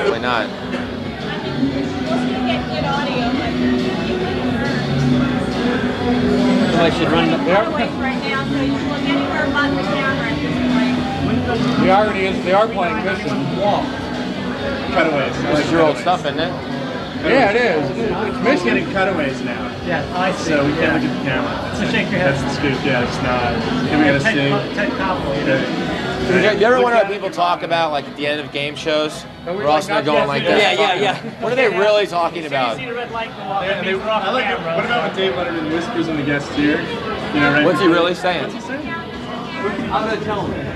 Why not? So I should run up there. Right now, so you can look anywhere but the camera at this point. The irony is they are playing Mission. Cutaways. This is your old stuff, isn't it? Yeah, it is. It's It's Mission. getting cutaways now. Yeah, I see. So we can't look at the camera. So shake your head. That's the scoop. Yeah, it's not. Here we gotta see. Ted Koppel, You ever wonder what people talk about, like at the end of game shows? We're all sitting there going like this. Yeah. What are they really talking about? See the red light go off, Yeah, and off I like it. camera. What about when Dave Letterman whispers in the guest ear? You know, right? What's he really saying? What's he saying? I'm gonna tell him.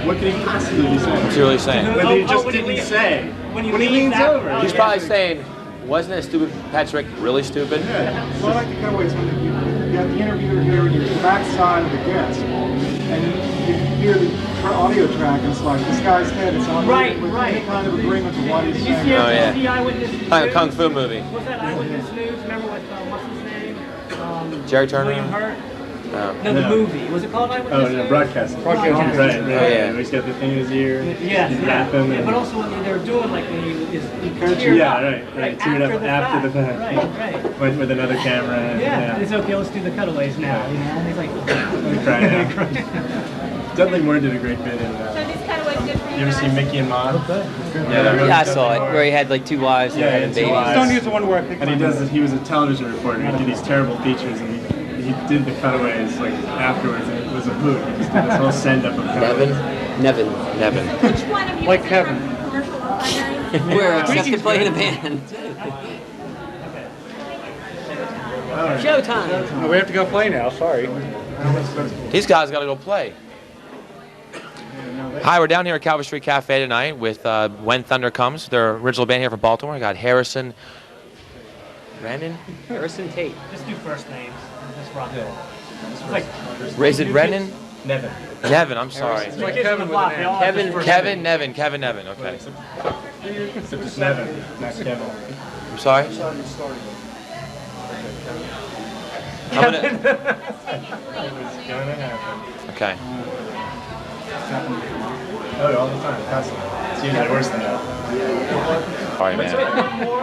What could he possibly be saying? What's he really saying? When he just when he didn't leaves- say. when he When he leaves leans that- over. He's probably saying, wasn't it stupid, Patrick? Really stupid? Yeah. Well, I like the cutaways when you got the interviewer here and you're the backside of the guest, and you hear the audio track, and it's like this guy's head is on Right, with right. any kind of agreement to what he's Did you saying. see Oh, yeah. the Eyewitness News? Like a kung fu movie. Was that Eyewitness News? Remember what's his name? Jerry Turner? William Hurt? No. No, the No. movie. Was it called Eyewitness Oh, News? no, broadcasting. Broadcasting. Right. Oh, yeah. He's got the thing in his ear. Yeah, He's rapping. yeah, but also when they were doing like when he teared Yeah, up. right. Teared up after the fact. Right. Went with another camera. Yeah, it's okay. Let's do the cutaways now. You know, and he's like, I'm crying out. Dudley Moore did a great bit in So these cutaways good for you. You ever see Mickey and Maude? Yeah, I saw it, where he had like 2 wives and Yeah, having it's two babies. wives. Don't use the one where I picked And he my does nose. this, he was a television reporter. He did these terrible features, and he did the cutaways like afterwards, and it was a hoot. He just did this whole send up of cutaways. Nevin. Nevin. Which one of you Like is Kevin. from commercial or primary? We're accepted to play in a band. All right. Showtime. No, we have to go play now. Sorry. These guys got to go play. Hi, we're down here at Calvert Street Cafe tonight with When Thunder Comes. Their original band here from Baltimore. I got Harrison Renan. Harrison Tate. just do first names. Just rock it. It's like Is it Renan? Nevin. Nevin, I'm sorry. it's like kids on Kevin the with block. an They N. all have Kevin- just first Kevin Nevin. Kevin Nevin. Okay. Except it's Nevin, not Kevin. I'm sorry. I'm gonna, It was gonna happen. okay. Oh, all the time, constantly. It's usually worse than that. Sorry, man. It's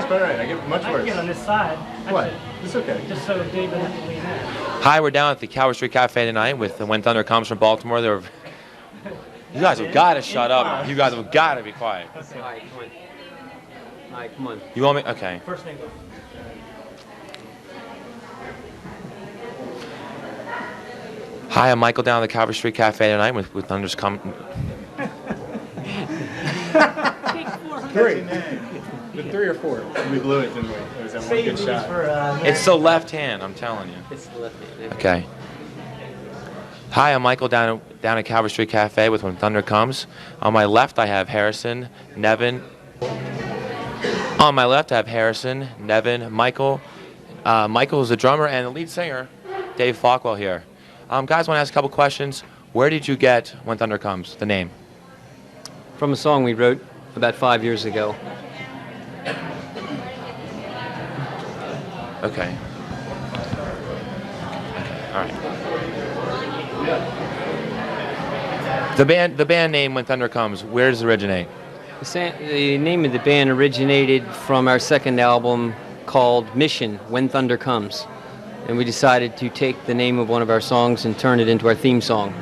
quite alright. I get much I can get on worse. this side. What? It's okay. Just so Dave doesn't have to lean in. Hi, we're down at the Calvert Street Cafe tonight with When Thunder Comes from Baltimore. They're, you guys have got to shut up. You guys have got to be quiet. All right, come on. All right, come on. You want me? Okay. First name. Hi, I'm Michael down at the Calvert Street Cafe tonight with Thunder's Come. Three. The 3 or 4. We blew it, didn't we? It was that one Save good these shot. for It's the left hand, I'm telling you. It's the left hand. Okay. Hi, I'm Michael down at Calvert Street Cafe with When Thunder Comes. On my left, I have Harrison, Nevin. On my left, I have Harrison, Nevin, Michael. Michael is the drummer and the lead singer, Dave Falkwell here. Guys, want to ask a couple questions. Where did you get When Thunder Comes, the name? From a song we wrote about 5 years ago. Okay. All right. The band name When Thunder Comes, where does it originate? The name of the band originated from our second album called Mission, When Thunder Comes. And we decided to take the name of one of our songs and turn it into our theme song.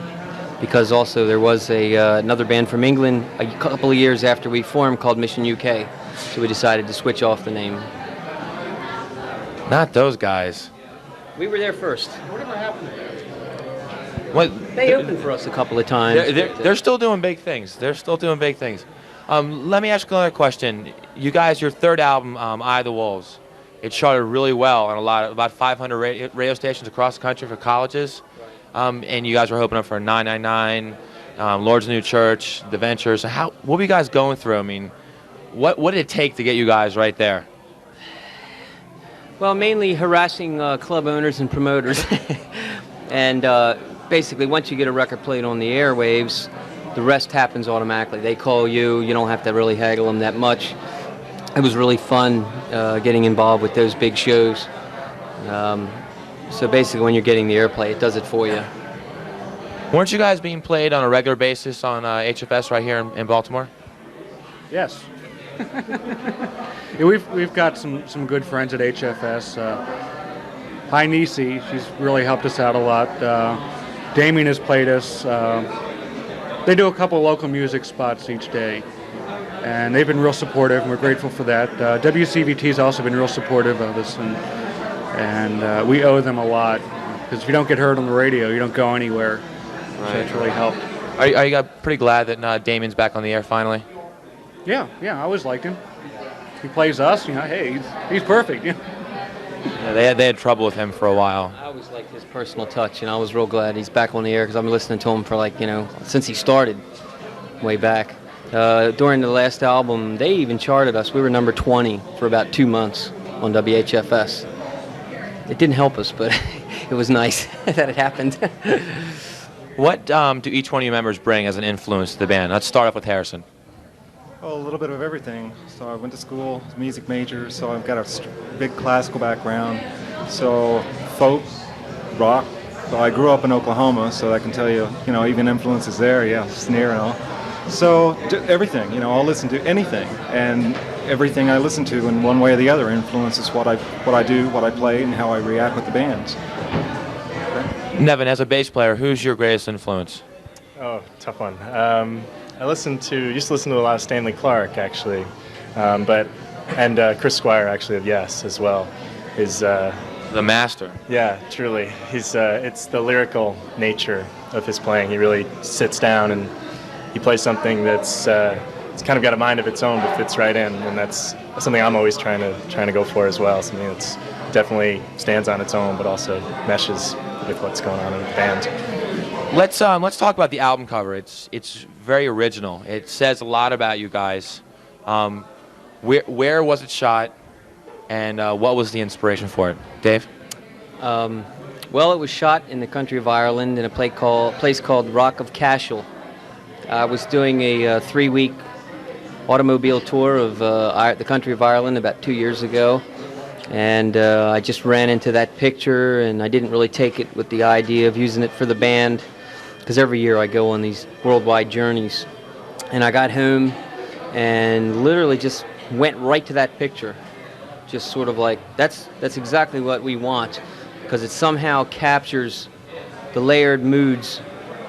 Because also there was another band from England a couple of years after we formed called Mission UK. So we decided to switch off the name. Not those guys. We were there first. What? They opened for us a couple of times. They're still doing big things. They're still doing big things. Let me ask you another question. You guys, your third album, Eye of the Wolves, it charted really well on about 500 radio stations across the country for colleges. And you guys were hoping up for 999, Lord's of the New Church, The Ventures. What were you guys going through? I mean, what did it take to get you guys right there? Well, mainly harassing club owners and promoters. And basically, once you get a record played on the airwaves, the rest happens automatically. They call you. You don't have to really haggle them that much. It was really fun getting involved with those big shows. So basically, when you're getting the airplay, it does it for you. Weren't you guys being played on a regular basis on HFS right here in Baltimore? Yes. Yeah, we've got some good friends at HFS. Hi Nisi, she's really helped us out a lot. Damien has played us. They do a couple local music spots each day, and they've been real supportive, and we're grateful for that. WCVT's also been real supportive of us, and we owe them a lot, because if you don't get heard on the radio, you don't go anywhere. Right. So it's really helped. Are you guys pretty glad that Damien's back on the air finally? Yeah, I always liked him. He plays us, hey, he's perfect. Yeah. Yeah, they had trouble with him for a while. I always liked his personal touch, and I was real glad he's back on the air because I've been listening to him for since he started way back. During the last album, they even charted us. We were number 20 for about 2 months on WHFS. It didn't help us, but it was nice that it happened. What do each one of you members bring as an influence to the band? Let's start off with Harrison. Oh, a little bit of everything. So I went to school, music major, so I've got a big classical background. So folk, rock. So I grew up in Oklahoma, so I can tell you, even influences there, yeah, snare and all. So everything, I'll listen to anything, and everything I listen to in one way or the other influences what I do, what I play, and how I react with the bands. Nevin, as a bass player, who's your greatest influence? Oh, tough one. I used to listen to a lot of Stanley Clarke, actually, and Chris Squire, actually, of Yes, as well. Is the master. Yeah, truly. He's it's the lyrical nature of his playing. He really sits down and he plays something that's it's kind of got a mind of its own, but fits right in, and that's something I'm always trying to go for as well. Something that's definitely stands on its own, but also meshes with what's going on in the band. Let's talk about the album cover. It's very original. It says a lot about you guys. Where was it shot, and what was the inspiration for it, Dave? Well, it was shot in the country of Ireland in a place called Rock of Cashel. I was doing a 3-week automobile tour of the country of Ireland about 2 years ago, and I just ran into that picture, and I didn't really take it with the idea of using it for the band, because every year I go on these worldwide journeys. And I got home and literally just went right to that picture, just sort of like, that's exactly what we want, because it somehow captures the layered moods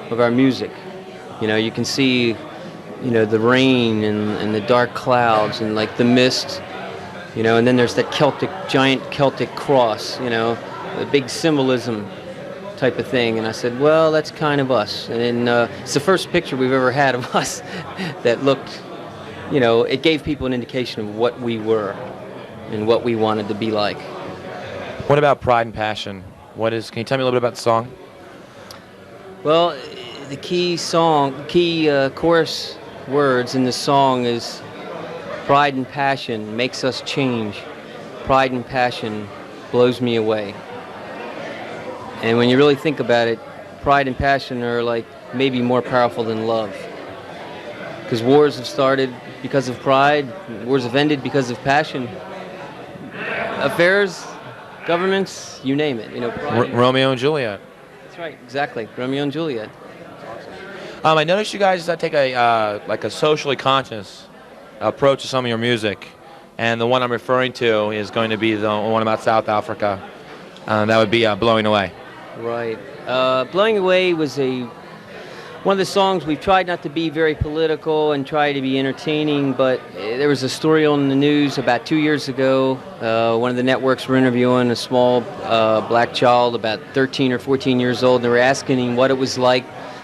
of our music. You can see, the rain and the dark clouds and like the mist, and then there's that giant Celtic cross, the big symbolism type of thing. And I said, well, that's kind of us. And it's the first picture we've ever had of us that looked, it gave people an indication of what we were and what we wanted to be like. What about Pride and Passion? Can you tell me a little bit about the song? Well, the key chorus words in the song is pride and passion makes us change. Pride and passion blows me away. And when you really think about it, pride and passion are like maybe more powerful than love. Because wars have started because of pride, wars have ended because of passion. Affairs, governments, you name it. Romeo and Juliet. That's right, exactly. Romeo and Juliet. I noticed you guys take a socially conscious approach to some of your music, and the one I'm referring to is going to be the one about South Africa. That would be Blowing Away. Right. Blowing Away was one of the songs. We've tried not to be very political and try to be entertaining, but there was a story on the news about 2 years ago. One of the networks were interviewing a small black child, about 13 or 14 years old, and they were asking him what it was like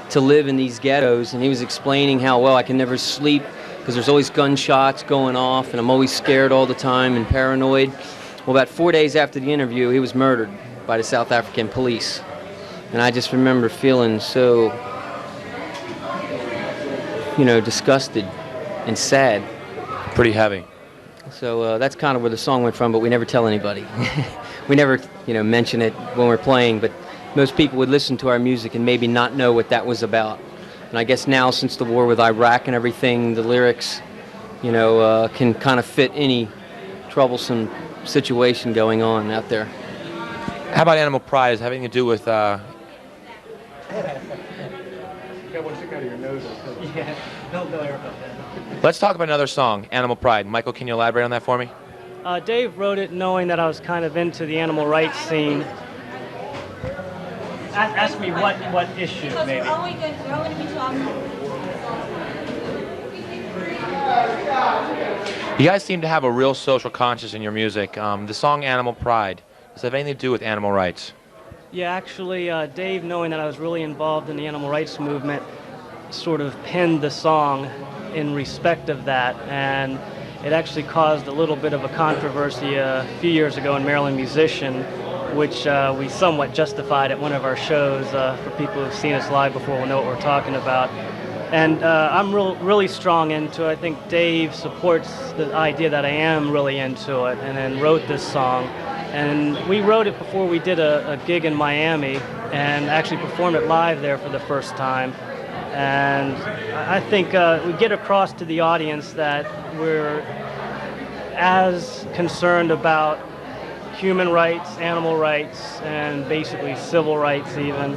to live in these ghettos, and he was explaining how, well, I can never sleep because there's always gunshots going off, and I'm always scared all the time and paranoid. Well, about 4 days after the interview, he was murdered by the South African police. And I just remember feeling so, disgusted and sad. Pretty heavy. So that's kind of where the song went from, but we never tell anybody. We never, mention it when we're playing, but most people would listen to our music and maybe not know what that was about. And I guess now, since the war with Iraq and everything, the lyrics, can kind of fit any troublesome situation going on out there. How about Animal Pride? Is it having to do with got one stick out of your nose. Yeah, don't worry about that. Let's talk about another song, Animal Pride. Michael, can you elaborate on that for me? Dave wrote it knowing that I was kind of into the animal rights scene. Ask me what issue, Because maybe. we're only going to be talking. You guys seem to have a real social conscience in your music. The song Animal Pride, does it have anything to do with animal rights? Yeah, actually, Dave, knowing that I was really involved in the animal rights movement, sort of penned the song in respect of that, and it actually caused a little bit of a controversy a few years ago in Maryland Musician, which we somewhat justified at one of our shows. For people who've seen us live before will know what we're talking about. And I'm really strong into it. I think Dave supports the idea that I am really into it, and then wrote this song. And we wrote it before we did a gig in Miami, and actually performed it live there for the first time. And I think we get across to the audience that we're as concerned about human rights, animal rights, and basically civil rights even.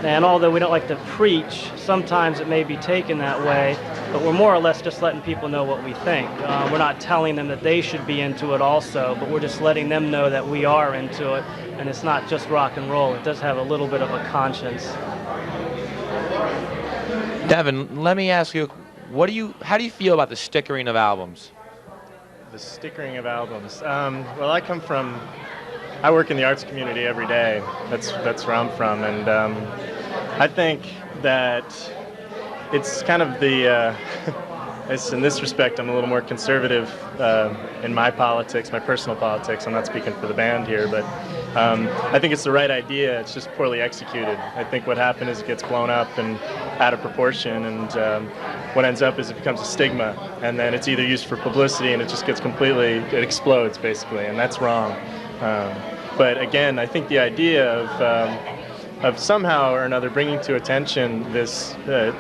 And although we don't like to preach, sometimes it may be taken that way, but we're more or less just letting people know what we think. We're not telling them that they should be into it also, but we're just letting them know that we are into it, and it's not just rock and roll. It does have a little bit of a conscience. Devin, let me ask you, how do you feel about the stickering of albums? The stickering of albums. Well, I work in the arts community every day. That's where I'm from, and I think that it's kind of the. In this respect, I'm a little more conservative in my politics, my personal politics. I'm not speaking for the band here, but I think it's the right idea. It's just poorly executed. I think what happened is it gets blown up and out of proportion, and what ends up is it becomes a stigma, and then it's either used for publicity and it just gets it explodes basically, and that's wrong. But again, I think the idea of somehow or another bringing to attention this, I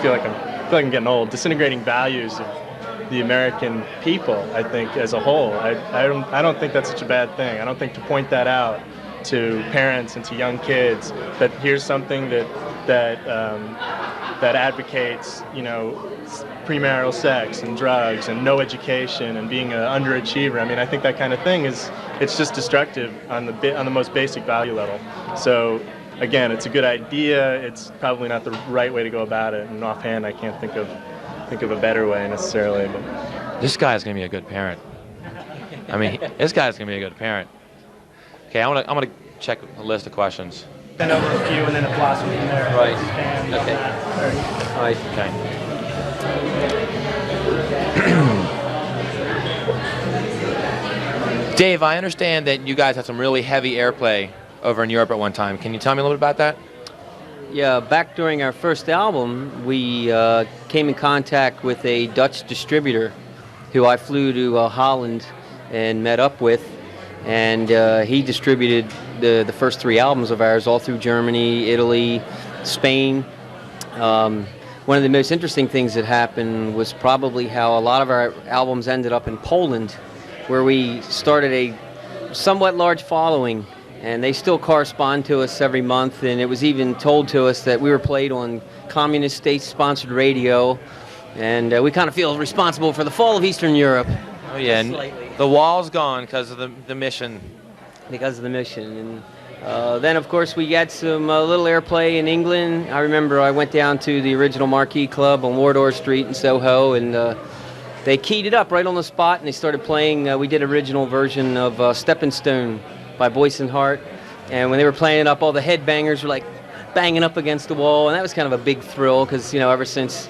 feel like I'm getting old, disintegrating values of the American people, I think, as a whole. I don't think that's such a bad thing. I don't think to point that out to parents and to young kids that here's something that advocates, premarital sex and drugs and no education and being an underachiever. I mean, I think that kind of thing it's just destructive on the most basic value level. So again, it's a good idea. It's probably not the right way to go about it. And offhand, I can't think of a better way necessarily. But This guy's gonna be a good parent. I mean, this guy's gonna be a good parent. Okay, I'm gonna check a list of questions. Been over a few, and then it blossomed from there. Right. And, Okay. All right. Okay. Dave, I understand that you guys had some really heavy airplay over in Europe at one time. Can you tell me a little bit about that? Yeah, back during our first album, we came in contact with a Dutch distributor who I flew to Holland and met up with, and he distributed the first 3 albums of ours all through Germany, Italy, Spain. One of the most interesting things that happened was probably how a lot of our albums ended up in Poland, where we started a somewhat large following, and they still correspond to us every month, and it was even told to us that we were played on communist state-sponsored radio, and we kind of feel responsible for the fall of Eastern Europe. Oh yeah, and Slightly. the wall's gone because of the mission. Because of the mission. And then, of course, we got some little airplay in England. I remember I went down to the original Marquee Club on Wardour Street in Soho, and they keyed it up right on the spot, and they started playing. We did an original version of Stepping Stone by Boyce and Hart. And when they were playing it up, all the headbangers were like banging up against the wall, and that was kind of a big thrill because, ever since,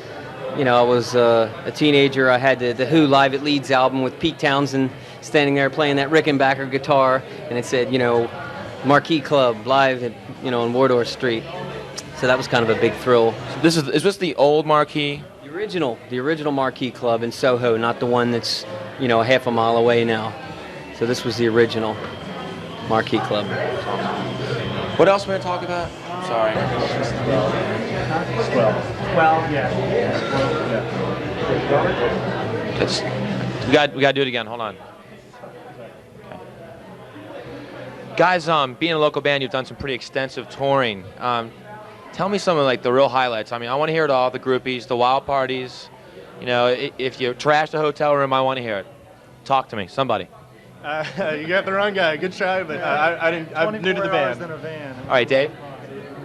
I was a teenager, I had the Who Live at Leeds album with Pete Townsend standing there playing that Rickenbacker guitar, and it said, Marquee Club live at, on Wardour Street. So that was kind of a big thrill. Is this the old Marquee? The original Marquee Club in Soho, not the one that's, a half a mile away now. So this was the original Marquee Club. What else are we gonna talk about? Sorry. Well, yeah. We got to do it again. Hold on. Okay. Guys, being a local band, you've done some pretty extensive touring. Tell me some of like the real highlights. I mean, I want to hear it all, the groupies, the wild parties. You know, if you trash the hotel room, I want to hear it. Talk to me, somebody. You got the wrong guy. Good try, but I'm new to the 24 hours band. in a van. All right, Dave.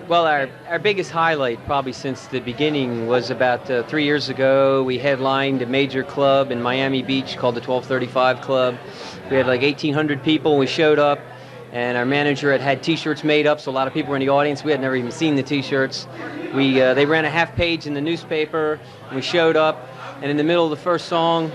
Well, our biggest highlight, probably since the beginning, was about 3 years ago. We headlined a major club in Miami Beach called the 1235 Club. We had like 1,800 people. We showed up, and our manager had T-shirts made up, so a lot of people were in the audience. We had never even seen the T-shirts. They ran a half page in the newspaper. And we showed up, and in the middle of the first song,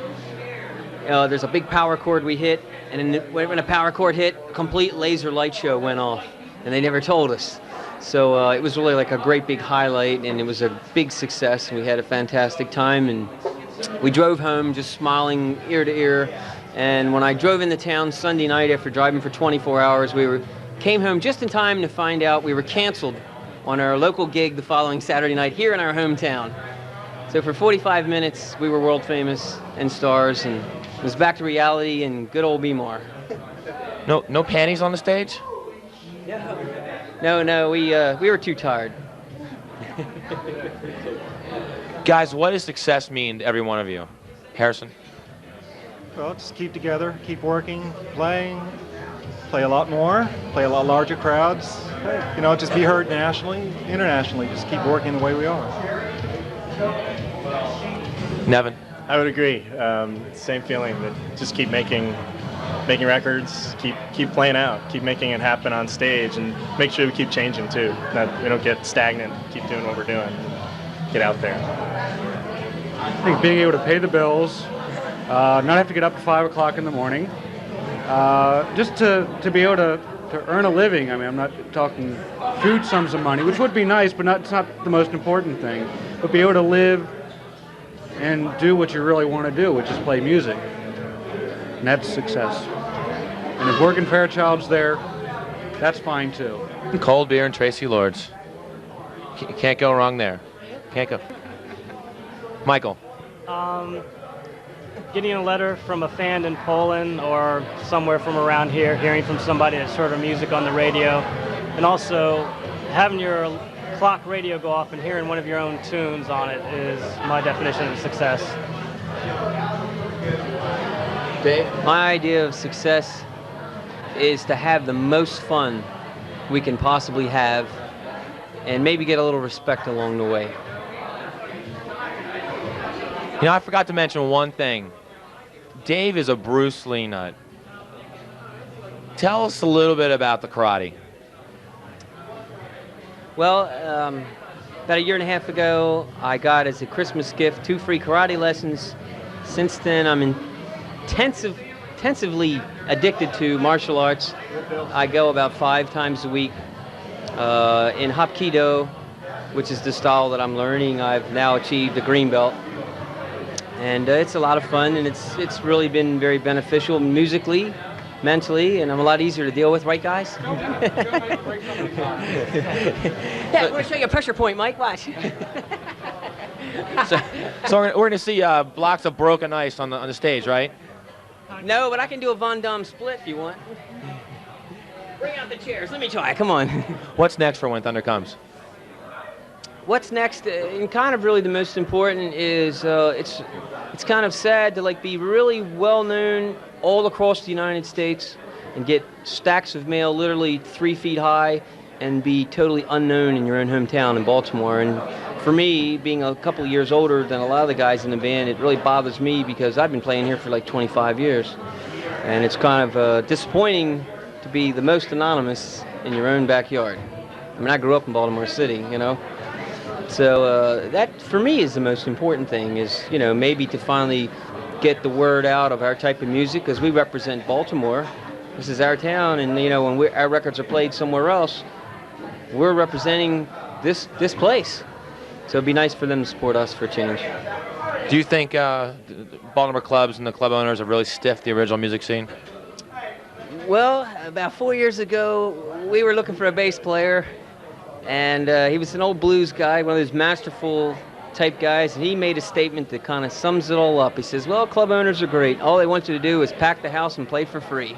there's a big power chord we hit, and when a power chord hit, a complete laser light show went off, and they never told us. So it was really like a great big highlight, and it was a big success, and we had a fantastic time, and we drove home just smiling ear to ear. And when I drove into town Sunday night after driving for 24 hours, came home just in time to find out we were canceled on our local gig the following Saturday night here in our hometown. So for 45 minutes, we were world famous and stars, and it was back to reality in good old Bmore. No panties on the stage? No, we were too tired. Guys, what does success mean to every one of you? Harrison? Well, just keep together, keep working, play a lot more, play a lot larger crowds. You know, just be heard nationally, internationally. Just keep working the way we are. Nevin? I would agree. Same feeling, that just keep making records, keep playing out, keep making it happen on stage, and make sure we keep changing too. That we don't get stagnant. Keep doing what we're doing. Get out there. I think being able to pay the bills, not have to get up at 5 o'clock in the morning, just to be able to earn a living. I mean, I'm not talking huge sums of money, which would be nice, but it's not the most important thing. But be able to live and do what you really want to do, which is play music. And that's success. And if Working Fairchild's there, that's fine too. Cold beer and Tracy Lords. Can't go wrong there. Can't go. Michael? Getting a letter from a fan in Poland or somewhere from around here, hearing from somebody that's heard our music on the radio, and also having your clock radio go off and hearing one of your own tunes on it is my definition of success. Dave? My idea of success is to have the most fun we can possibly have, and maybe get a little respect along the way. You know, I forgot to mention one thing. Dave is a Bruce Lee nut. Tell us a little bit about the karate. Well, about a year and a half ago, I got as a Christmas gift 2 free karate lessons. Since then, I'm intensively addicted to martial arts. I go about 5 times a week. In Hapkido, which is the style that I'm learning, I've now achieved a green belt. And it's a lot of fun, and it's really been very beneficial musically, mentally, and I'm a lot easier to deal with, right, guys? Yeah, I'm going to show you a pressure point, Mike. Watch. So we're going to see blocks of broken ice on the stage, right? No, but I can do a Von Damme split if you want. Bring out the chairs. Let me try. Come on. What's next for When Thunder Comes? What's next, and kind of really the most important, is it's kind of sad to like be really well known all across the United States and get stacks of mail literally 3 feet high and be totally unknown in your own hometown in Baltimore. And for me, being a couple of years older than a lot of the guys in the band, it really bothers me because I've been playing here for like 25 years. And it's kind of disappointing to be the most anonymous in your own backyard. I mean, I grew up in Baltimore City, you know. So that, for me, is the most important thing, is, you know, maybe to finally get the word out of our type of music, because we represent Baltimore. This is our town, and, you know, when our records are played somewhere else, we're representing this place. So it'd be nice for them to support us for a change. Do you think the Baltimore clubs and the club owners have really stiffed the original music scene? Well, about 4 years ago, we were looking for a bass player, and he was an old blues guy, one of those masterful type guys, and he made a statement that kind of sums it all up. He says, well, club owners are great. All they want you to do is pack the house and play for free.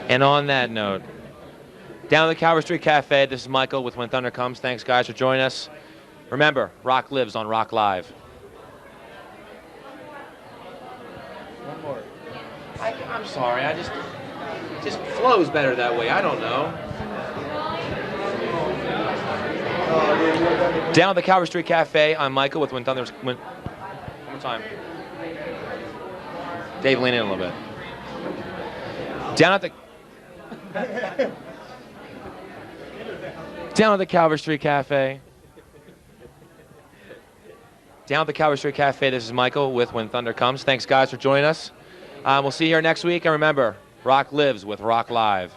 And on that note, Down at the Calvary Street Cafe, this is Michael with When Thunder Comes. Thanks, guys, for joining us. Remember, rock lives on Rock Live. One more. I'm sorry, it just flows better that way. I don't know. Down at the Calvary Street Cafe, I'm Michael with When Thunder. One more time. Dave, lean in a little bit. Down at the Calvary Street Cafe. Down at the Calvary Street Cafe, this is Michael with When Thunder Comes. Thanks, guys, for joining us. We'll see you here next week. And remember, rock lives with Rock Live.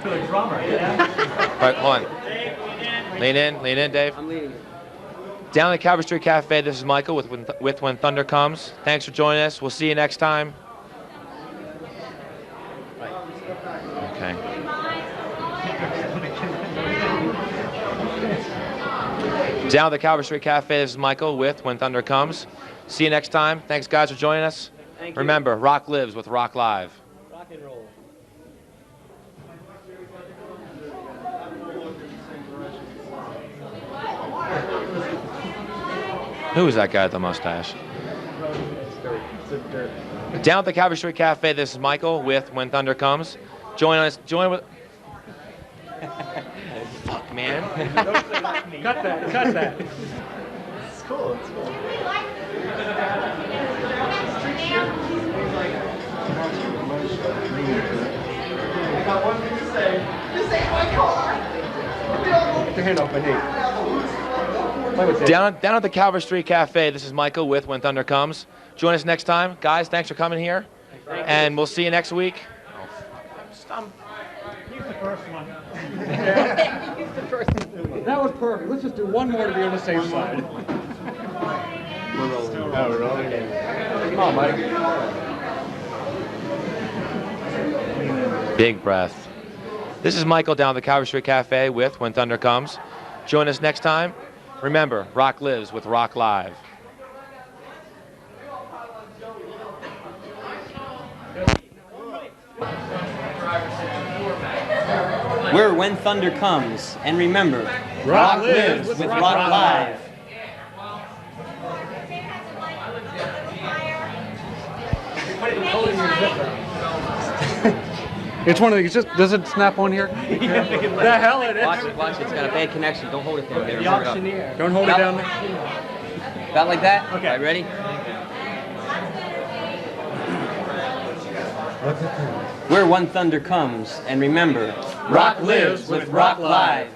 To the drummer, yeah. All right, hold on. Lean in, Dave. I'm leading. Down at the Calvary Street Cafe, this is Michael with When Thunder Comes. Thanks for joining us. We'll see you next time. Okay. Down at the Calvary Street Cafe, this is Michael with When Thunder Comes. See you next time. Thanks, guys, for joining us. Thank you. Remember, rock lives with Rock Live. Rock and roll. Who is that guy with the mustache? Down at the Calvary Street Cafe, this is Michael with When Thunder Comes. Join with... Fuck, man. Cut that. It's cool. Get your hand off my knee. Play with it. Down at the Calvary Street Cafe, this is Michael with When Thunder Comes. Join us next time. Guys, thanks for coming here. And we'll see you next week. Oh, fuck. Use the first one. That was perfect. Let's just do one more to be on the safe side. We're rolling. Come on, Mike. Big breath. This is Michael down at the Calvary Street Cafe with When Thunder Comes. Join us next time. Remember, rock lives with Rock Live. We're When Thunder Comes, and remember, rock lives with Rock Live. It's one of these. Does it snap on here? The hell it is. Watch it, it's got a bad connection. Don't hold it there. The auctioneer. Don't hold it down there. About like that? Okay. All right, ready? Where When Thunder Comes, and remember, rock lives with Rock Live.